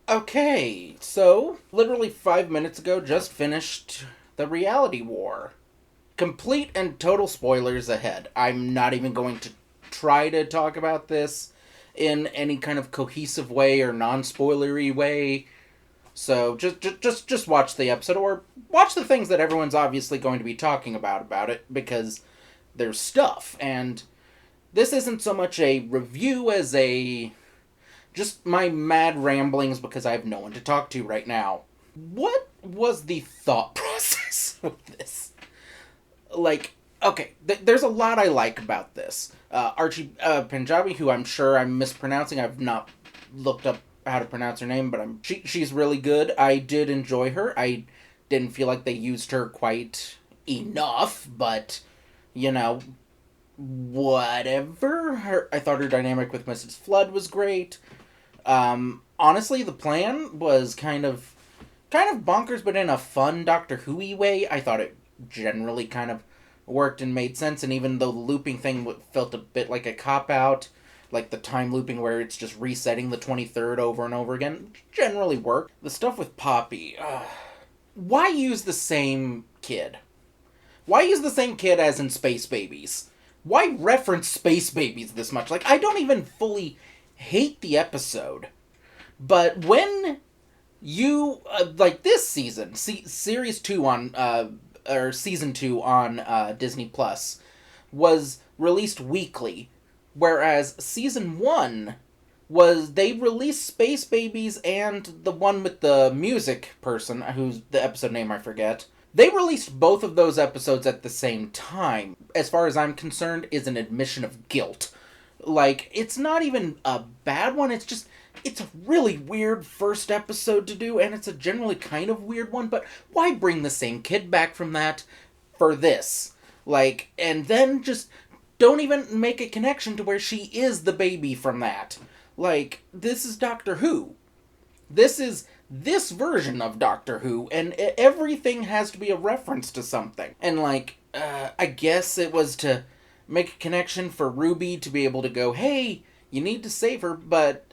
Okay, so literally 5 minutes ago, just finished the reality war. Complete and total spoilers ahead. I'm not even going to try to talk about this in any kind of cohesive way or non-spoilery way. So just watch the episode or watch the things that everyone's obviously going to be talking about it because there's stuff, and this isn't so much a review as a just my mad ramblings because I have no one to talk to right now. What was the thought process with this? Like, okay, there's a lot I like about this. Archie Punjabi, who I'm sure I'm mispronouncing, I've not looked up how to pronounce her name, but she's really good. I did enjoy her. I didn't feel like they used her quite enough, but you know, whatever. I thought her dynamic with Mrs. Flood was great. Honestly, the plan was kind of bonkers, but in a fun Doctor Who-y way. I thought it generally kind of worked and made sense, and even though the looping thing felt a bit like a cop-out, like the time looping where it's just resetting the 23rd over and over again, generally worked. The stuff with Poppy, why use the same kid? Why use the same kid as in Space Babies? Why reference Space Babies this much? Like, I don't even fully hate the episode, but when you like this season, series 2 on or season 2 on Disney Plus was released weekly, whereas season 1 was they released Space Babies and the one with the music person, who's the episode name I forget. They released both of those episodes at the same time. As far as I'm concerned, is an admission of guilt. Like, it's not even a bad one, it's a really weird first episode to do, and it's a generally kind of weird one, but why bring the same kid back from that for this? Like, and then just don't even make a connection to where she is the baby from that. Like, this is Doctor Who. This is this version of Doctor Who, and everything has to be a reference to something. And, like, I guess it was to make a connection for Ruby to be able to go, hey, you need to save her, but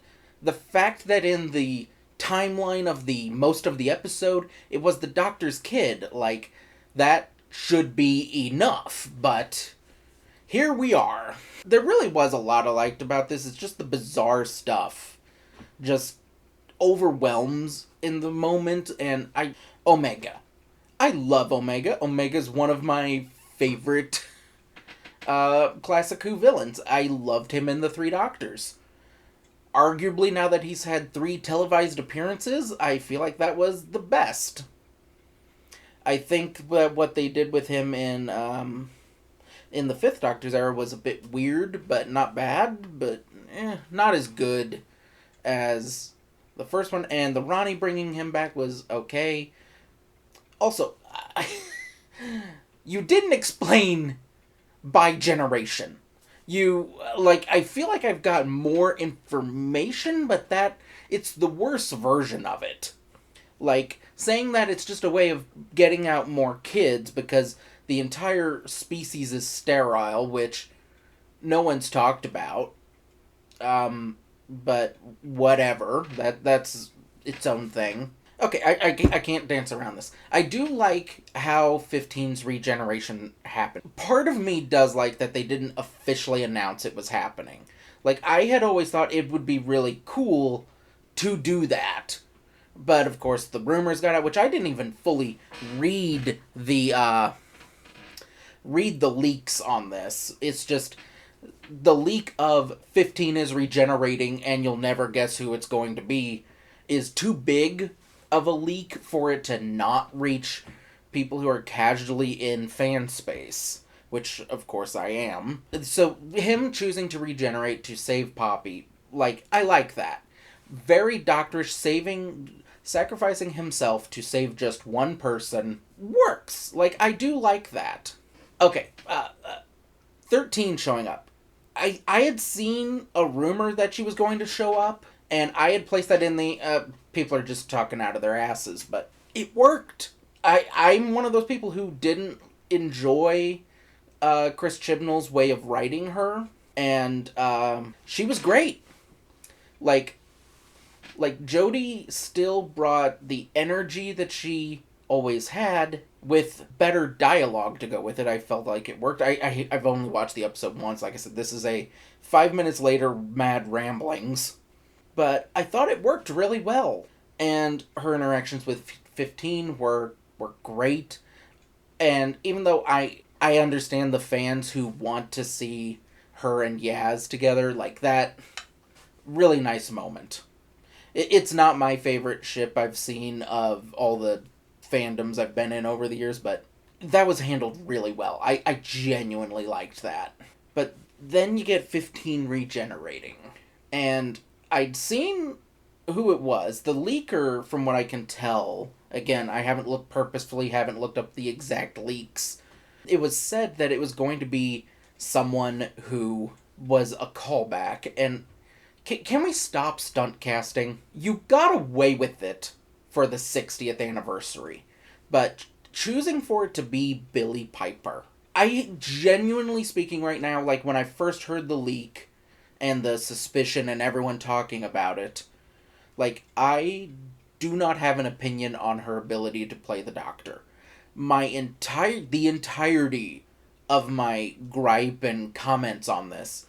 the fact that in the timeline of the most of the episode, it was the doctor's kid, like, that should be enough, but here we are. There really was a lot I liked about this. It's just the bizarre stuff just overwhelms in the moment, and Omega. I love Omega. Omega's one of my favorite classic Who villains. I loved him in The Three Doctors. Arguably, now that he's had 3 televised appearances, I feel like that was the best. I think that what they did with him in the Fifth Doctor's era was a bit weird, but not bad, but not as good as the first one. And the Ronnie bringing him back was okay. Also, you didn't explain by generation. I feel like I've got more information, but it's the worst version of it. Like, saying that it's just a way of getting out more kids because the entire species is sterile, which no one's talked about. But whatever. That's its own thing. Okay, I can't dance around this. I do like how 15's regeneration happened. Part of me does like that they didn't officially announce it was happening. Like, I had always thought it would be really cool to do that. But, of course, the rumors got out, which I didn't even fully read the leaks on this. It's just the leak of 15 is regenerating and you'll never guess who it's going to be is too big of a leak for it to not reach people who are casually in fan space, which of course I am. So him choosing to regenerate to save Poppy, like, I like that. Very doctorish, sacrificing himself to save just one person works. Like, I do like that. Okay, 13 showing up. I had seen a rumor that she was going to show up, and I had placed that in the, people are just talking out of their asses, but it worked. I'm one of those people who didn't enjoy Chris Chibnall's way of writing her, and she was great. Like, Like, Jodie still brought the energy that she always had with better dialogue to go with it. I felt like it worked. I've only watched the episode once. Like I said, this is a 5 minutes later mad ramblings. But I thought it worked really well. And her interactions with 15 were great. And even though I understand the fans who want to see her and Yaz together, like that, really nice moment. It's not my favorite ship I've seen of all the fandoms I've been in over the years, but that was handled really well. I genuinely liked that. But then you get 15 regenerating. And I'd seen who it was. The leaker, from what I can tell, again, I haven't looked up the exact leaks. It was said that it was going to be someone who was a callback, and can we stop stunt casting? You got away with it for the 60th anniversary, but choosing for it to be Billie Piper. I genuinely speaking right now, like when I first heard the leak and the suspicion and everyone talking about it, like I do not have an opinion on her ability to play the Doctor. The entirety of my gripe and comments on this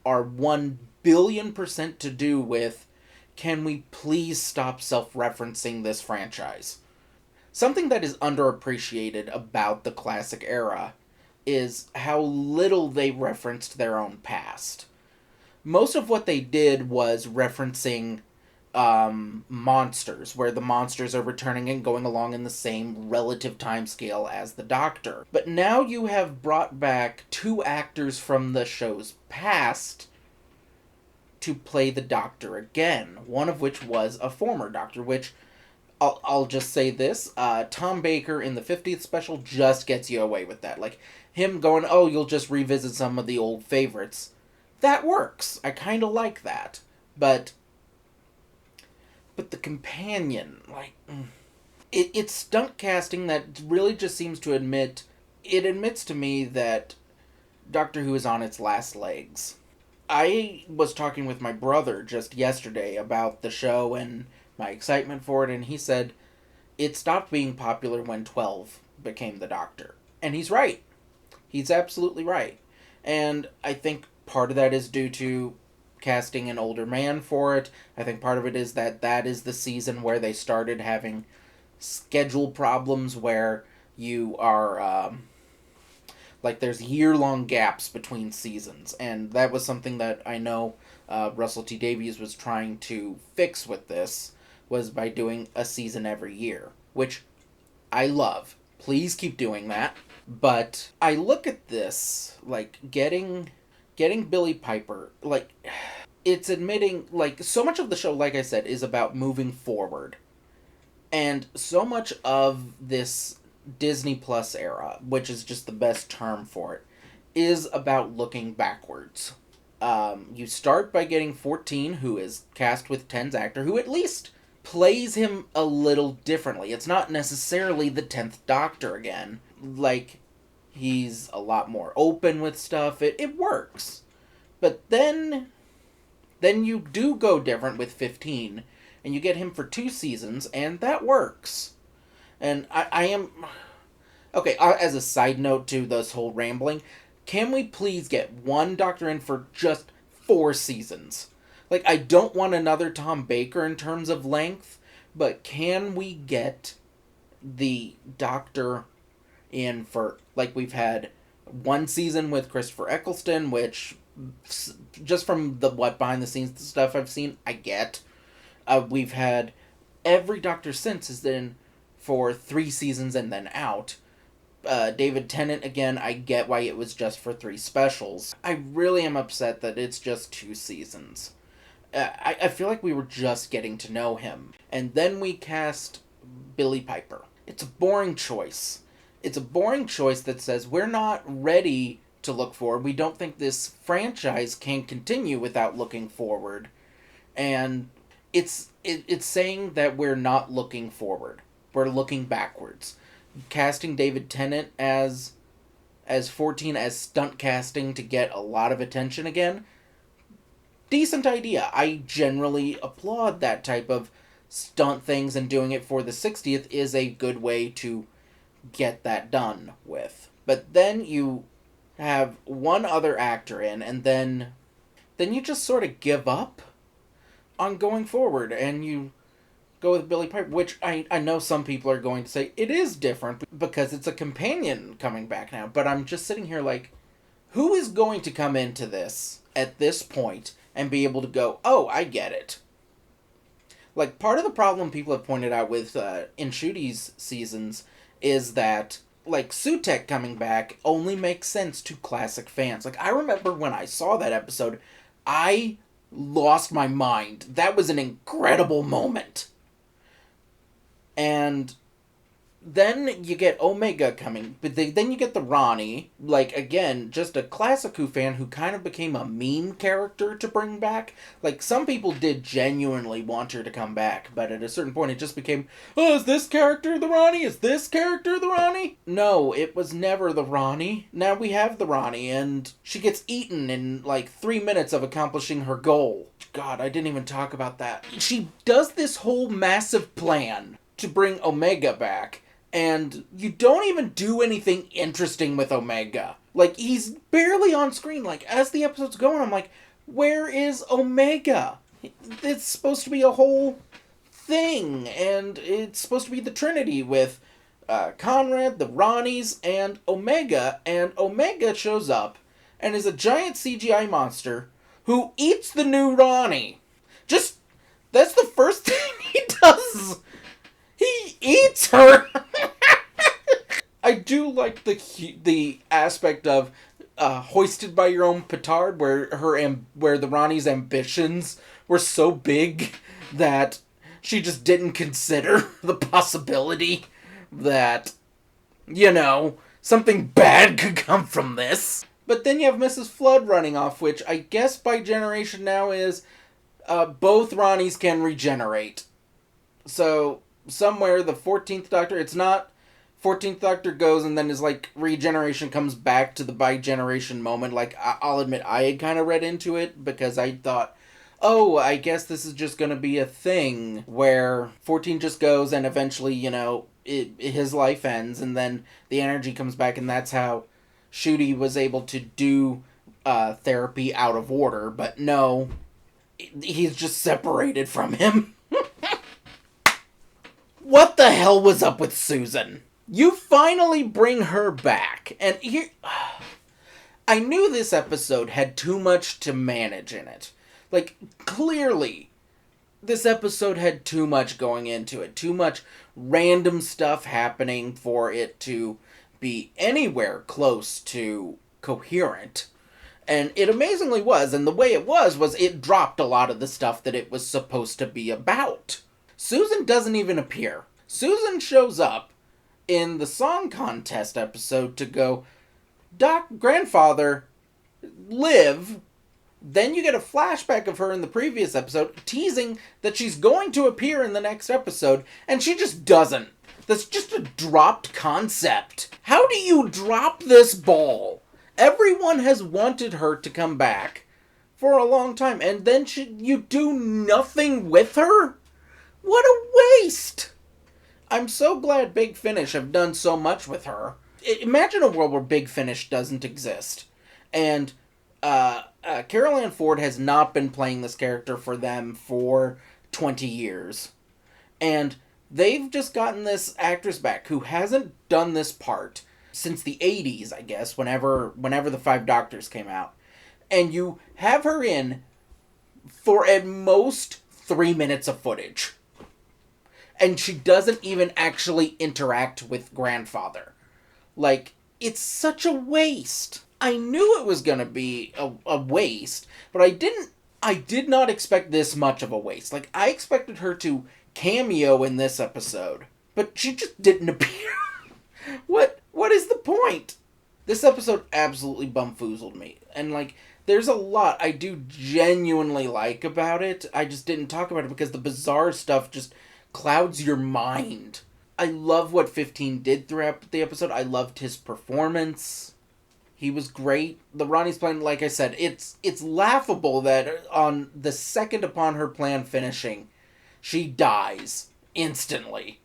are 1,000,000,000% to do with, can we please stop self-referencing this franchise? Something that is underappreciated about the classic era is how little they referenced their own past. Most of what they did was referencing monsters, where the monsters are returning and going along in the same relative time scale as the Doctor. But now you have brought back 2 actors from the show's past to play the Doctor again, one of which was a former Doctor, which I'll just say this, Tom Baker in the 50th special just gets you away with that. Like, him going, oh, you'll just revisit some of the old favorites. That works. I kind of like that. But the companion, like, it's stunt casting that really just seems to admits to me that Doctor Who is on its last legs. I was talking with my brother just yesterday about the show and my excitement for it, and he said it stopped being popular when 12 became the Doctor. And he's right. He's absolutely right. And I think part of that is due to casting an older man for it. I think part of it is that is the season where they started having schedule problems where you are like there's year-long gaps between seasons, and that was something that I know Russell T Davies was trying to fix with this, was by doing a season every year, which I love. Please keep doing that. But I look at this, like, getting Billie Piper, like, it's admitting, like, so much of the show, like I said, is about moving forward. And so much of this Disney Plus era, which is just the best term for it, is about looking backwards. You start by getting 14, who is cast with 10's actor, who at least plays him a little differently. It's not necessarily the 10th Doctor again. Like, he's a lot more open with stuff. It works. But then you do go different with 15, and you get him for 2 seasons, and that works. And I am... Okay, as a side note to this whole rambling, can we please get one Doctor in for just 4 seasons? Like, I don't want another Tom Baker in terms of length, but can we get the Doctor in for, like, we've had 1 season with Christopher Eccleston, which, just from the behind the scenes stuff I've seen, I get. We've had every Doctor since is in for 3 seasons and then out. David Tennant, again, I get why it was just for 3 specials. I really am upset that it's just 2 seasons. I feel like we were just getting to know him. And then we cast Billie Piper. It's a boring choice. It's a boring choice that says we're not ready to look forward. We don't think this franchise can continue without looking forward. And it's saying that we're not looking forward. We're looking backwards. Casting David Tennant as 14 as stunt casting to get a lot of attention again, decent idea. I generally applaud that type of stunt things, and doing it for the 60th is a good way to get that done with. But then you have one other actor in, and then you just sort of give up on going forward, and you go with Billie Piper, which I know some people are going to say it is different because it's a companion coming back now, but I'm just sitting here like, who is going to come into this at this point and be able to go, oh, I get it? Like, part of the problem people have pointed out with Nshuti's seasons is that, like, Sutekh coming back only makes sense to classic fans. Like, I remember when I saw that episode, I lost my mind. That was an incredible moment. And then you get Omega coming, but then you get the Ronnie, like, again, just a classic Who fan who kind of became a meme character to bring back. Like, some people did genuinely want her to come back, but at a certain point it just became, oh, is this character the Ronnie? Is this character the Ronnie? No, it was never the Ronnie. Now we have the Ronnie, and she gets eaten in, like, 3 minutes of accomplishing her goal. God, I didn't even talk about that. She does this whole massive plan to bring Omega back, and you don't even do anything interesting with Omega. Like, he's barely on screen. Like, as the episode's going, I'm like, where is Omega? It's supposed to be a whole thing, and it's supposed to be the Trinity with Conrad, the Ronnies, and Omega shows up and is a giant CGI monster who eats the new Ronnie. Just, that's the first thing he does. He eats her. I do like the aspect of hoisted by your own petard, where the Ronnie's ambitions were so big that she just didn't consider the possibility that, you know, something bad could come from this. But then you have Mrs. Flood running off, which I guess by generation now is both Ronnies can regenerate. So somewhere the 14th Doctor, it's not 14th Doctor goes and then his, like, regeneration comes back to the bi-generation moment. Like, I'll admit, I had kind of read into it because I thought, oh, I guess this is just going to be a thing where 14 just goes and eventually, you know, his life ends and then the energy comes back, and that's how Ncuti was able to do therapy out of order. But no, he's just separated from him. What the hell was up with Susan? You finally bring her back, and here, I knew this episode had too much to manage in it. Like, clearly, this episode had too much going into it. Too much random stuff happening for it to be anywhere close to coherent. And it amazingly was, and the way it was it dropped a lot of the stuff that it was supposed to be about. Susan doesn't even appear. Susan shows up in the song contest episode to go, Grandfather, live. Then you get a flashback of her in the previous episode, teasing that she's going to appear in the next episode, and she just doesn't. That's just a dropped concept. How do you drop this ball? Everyone has wanted her to come back for a long time, and then you do nothing with her? What a waste! I'm so glad Big Finish have done so much with her. Imagine a world where Big Finish doesn't exist. And Carol Ann Ford has not been playing this character for them for 20 years. And they've just gotten this actress back who hasn't done this part since the 80s, I guess, whenever the Five Doctors came out. And you have her in for at most 3 minutes of footage. And she doesn't even actually interact with Grandfather. Like, it's such a waste. I knew it was gonna be a waste, but I did not expect this much of a waste. Like, I expected her to cameo in this episode, but she just didn't appear. What is the point? This episode absolutely bumfoozled me. And, like, there's a lot I do genuinely like about it. I just didn't talk about it because the bizarre stuff just clouds your mind. I love what 15 did throughout the episode. I loved his performance. He was great. The Ronnie's plan, like I said, it's laughable that on the second upon her plan finishing, she dies instantly.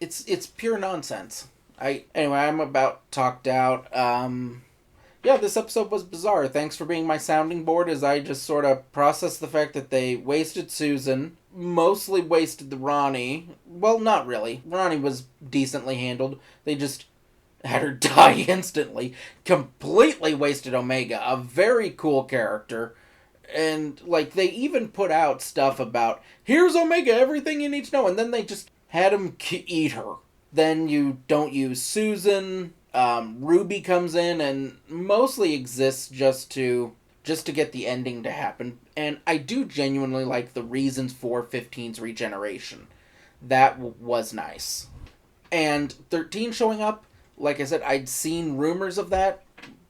It's pure nonsense. Anyway, I'm about talked out. Yeah, this episode was bizarre. Thanks for being my sounding board as I just sort of processed the fact that they wasted Susan, mostly wasted the Ronnie. Well, not really. Ronnie was decently handled. They just had her die instantly. Completely wasted Omega, a very cool character. And, like, they even put out stuff about, here's Omega, everything you need to know, and then they just had him eat her. Then you don't use Susan. Ruby comes in and mostly exists just to get the ending to happen. And I do genuinely like the reasons for 15's regeneration. That was nice. And 13 showing up, like I said, I'd seen rumors of that,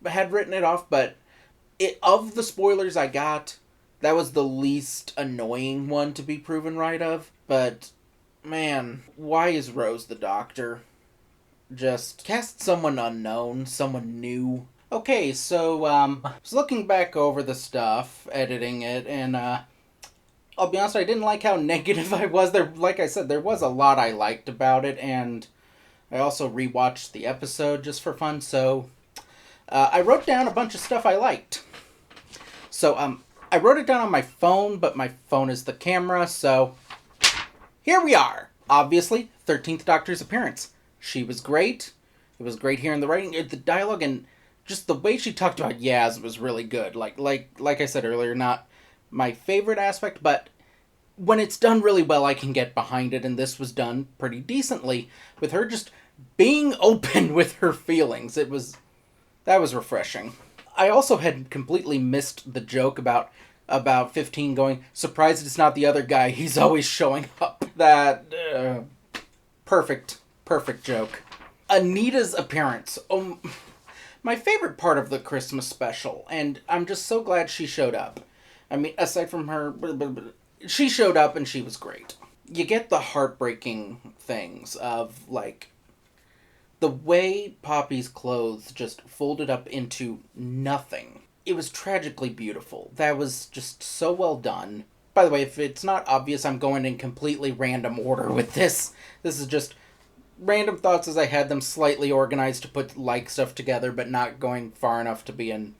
had written it off, but of the spoilers I got, that was the least annoying one to be proven right of. But, man, why is Rose the Doctor? Just cast someone unknown, someone new. Okay, so, I was looking back over the stuff, editing it, and, I'll be honest, I didn't like how negative I was. Like I said, there was a lot I liked about it, and I also rewatched the episode just for fun, so I wrote down a bunch of stuff I liked. So, I wrote it down on my phone, but my phone is the camera, so here we are. Obviously, 13th Doctor's appearance. She was great. It was great hearing the writing, the dialogue, and just the way she talked about Yaz was really good. Like I said earlier, not my favorite aspect, but when it's done really well, I can get behind it, and this was done pretty decently, with her just being open with her feelings. That was refreshing. I also had completely missed the joke about 15 going, surprised it's not the other guy, he's always showing up. That, perfect joke. Anita's appearance. My favorite part of the Christmas special, and I'm just so glad she showed up. I mean, aside from her, she showed up and she was great. You get the heartbreaking things of, like, the way Poppy's clothes just folded up into nothing. It was tragically beautiful. That was just so well done. By the way, if it's not obvious, I'm going in completely random order with this. This is just random thoughts as I had them slightly organized to put like stuff together, but not going far enough to be in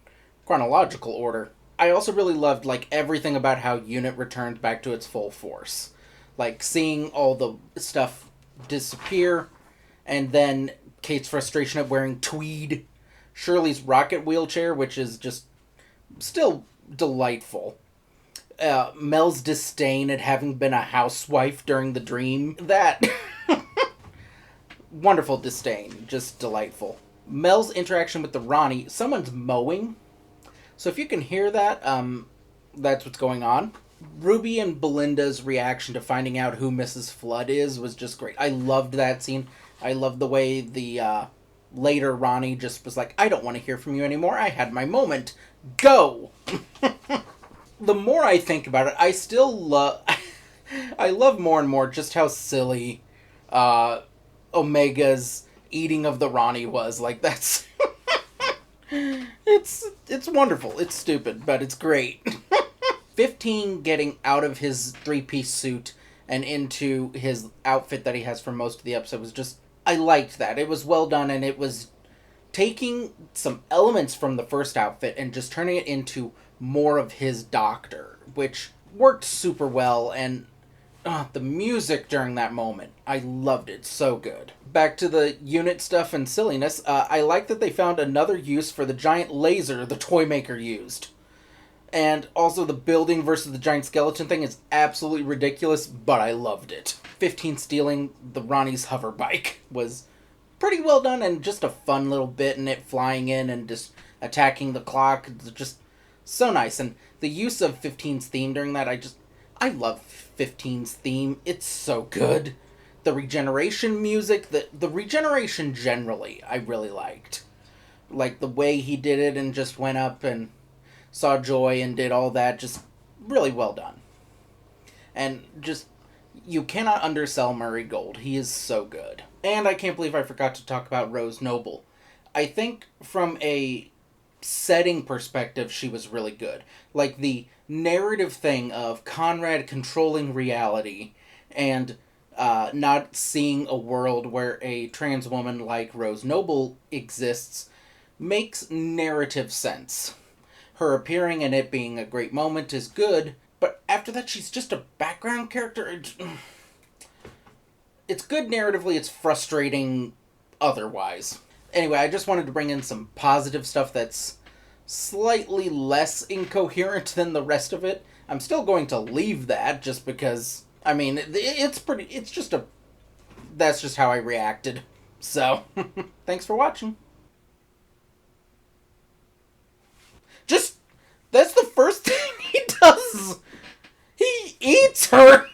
chronological order. I also really loved, like, everything about how UNIT returned back to its full force. Like, seeing all the stuff disappear, and then Kate's frustration at wearing tweed, Shirley's rocket wheelchair, which is just still delightful. Mel's disdain at having been a housewife during the dream. That wonderful disdain. Just delightful. Mel's interaction with the Ronnie. Someone's mowing. So if you can hear that, that's what's going on. Ruby and Belinda's reaction to finding out who Mrs. Flood is was just great. I loved that scene. I loved the way the later Ronnie just was like, I don't want to hear from you anymore. I had my moment. Go! The more I think about it, I still love... I love more and more just how silly Omega's eating of the Ronnie was. Like, that's... It's wonderful. It's stupid, but it's great. 15 getting out of his three-piece suit and into his outfit that he has for most of the episode was just... I liked that. It was well done, and it was taking some elements from the first outfit and just turning it into more of his Doctor, which worked super well, and the music during that moment, I loved it. So good. Back to the UNIT stuff and silliness, I like that they found another use for the giant laser the Toymaker used. And also the building versus the giant skeleton thing is absolutely ridiculous, but I loved it. 15 stealing the Ronnie's hover bike was pretty well done, and just a fun little bit, and it flying in and just attacking the clock. Just so nice. And the use of 15's theme during that, I love 15's theme. It's so good. The regeneration music, the regeneration generally, I really liked. Like the way he did it and just went up and saw Joy and did all that, just really well done. And just, you cannot undersell Murray Gold. He is so good. And I can't believe I forgot to talk about Rose Noble. I think from a setting perspective, she was really good. Like the narrative thing of Conrad controlling reality and not seeing a world where a trans woman like Rose Noble exists makes narrative sense. Her appearing and it being a great moment is good, but after that, she's just a background character. It's good narratively, it's frustrating otherwise. Anyway, I just wanted to bring in some positive stuff that's slightly less incoherent than the rest of it. I'm still going to leave that just because, I mean, it's just a, that's just how I reacted. So, thanks for watching. Just, that's the first thing he does. He eats her.